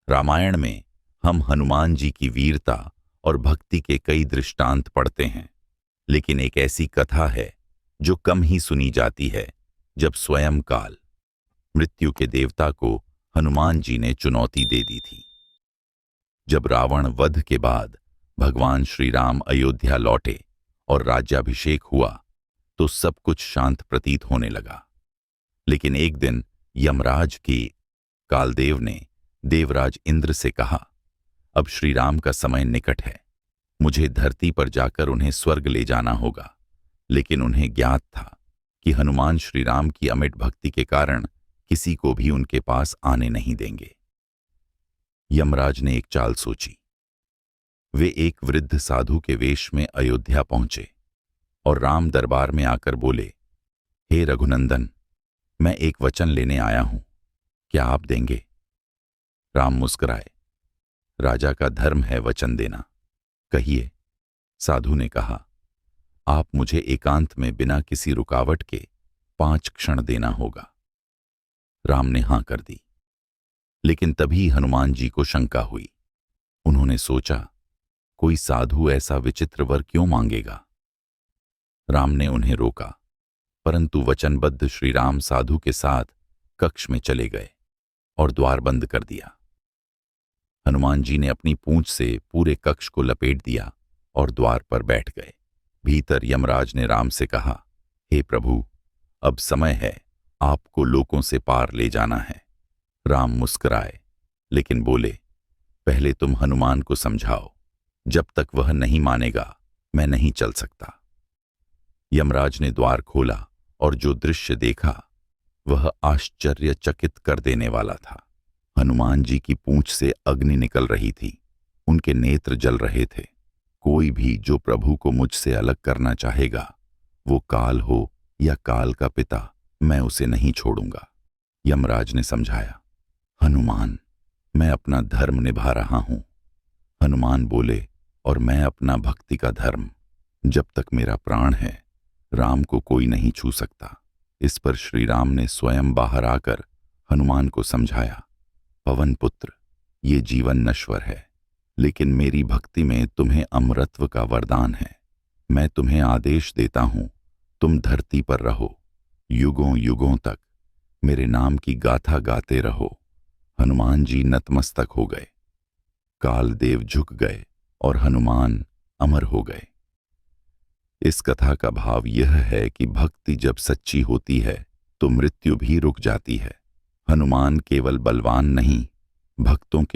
रामायण में हम हनुमान जी की वीरता और भक्ति के कई दृष्टांत पढ़ते हैं, लेकिन एक ऐसी कथा है जो कम ही सुनी जाती है। जब स्वयं काल, मृत्यु के देवता को हनुमान जी ने चुनौती दे दी थी। जब रावण वध के बाद भगवान श्री राम अयोध्या लौटे और राज्याभिषेक हुआ तो सब कुछ शांत प्रतीत होने लगा। लेकिन एक दिन यमराज के कालदेव ने देवराज इंद्र से कहा, अब श्री राम का समय निकट है, मुझे धरती पर जाकर उन्हें स्वर्ग ले जाना होगा। लेकिन उन्हें ज्ञात था कि हनुमान श्री राम की अमिट भक्ति के कारण किसी को भी उनके पास आने नहीं देंगे। यमराज ने एक चाल सोची। वे एक वृद्ध साधु के वेश में अयोध्या पहुंचे और राम दरबार में आकर बोले, हे रघुनंदन, मैं एक वचन लेने आया हूं, क्या आप देंगे? राम मुस्कुराए। राजा का धर्म है वचन देना, कहिए। साधु ने कहा, आप मुझे एकांत में बिना किसी रुकावट के 5 क्षण देना होगा। राम ने हां कर दी। लेकिन तभी हनुमान जी को शंका हुई। उन्होंने सोचा, कोई साधु ऐसा विचित्र वर क्यों मांगेगा? राम ने उन्हें रोका, परंतु वचनबद्ध श्री राम साधु के साथ कक्ष में चले गए और द्वार बंद कर दिया। हनुमान जी ने अपनी पूंछ से पूरे कक्ष को लपेट दिया और द्वार पर बैठ गए। भीतर यमराज ने राम से कहा, हे प्रभु, अब समय है, आपको लोकों से पार ले जाना है। राम मुस्कुराए, लेकिन बोले, पहले तुम हनुमान को समझाओ, जब तक वह नहीं मानेगा मैं नहीं चल सकता। यमराज ने द्वार खोला और जो दृश्य देखा वह आश्चर्यचकित कर देने वाला था। हनुमान जी की पूंछ से अग्नि निकल रही थी, उनके नेत्र जल रहे थे। कोई भी जो प्रभु को मुझसे अलग करना चाहेगा, वो काल हो या काल का पिता, मैं उसे नहीं छोड़ूंगा। यमराज ने समझाया, हनुमान, मैं अपना धर्म निभा रहा हूं। हनुमान बोले, और मैं अपना भक्ति का धर्म। जब तक मेरा प्राण है, राम को कोई नहीं छू सकता। इस पर श्री राम ने स्वयं बाहर आकर हनुमान को समझाया, पवन पुत्र, ये जीवन नश्वर है, लेकिन मेरी भक्ति में तुम्हें अमरत्व का वरदान है। मैं तुम्हें आदेश देता हूं, तुम धरती पर रहो, युगों युगों तक मेरे नाम की गाथा गाते रहो। हनुमान जी नतमस्तक हो गए, कालदेव झुक गए और हनुमान अमर हो गए। इस कथा का भाव यह है कि भक्ति जब सच्ची होती है तो मृत्यु भी रुक जाती है। हनुमान केवल बलवान नहीं, भक्तों के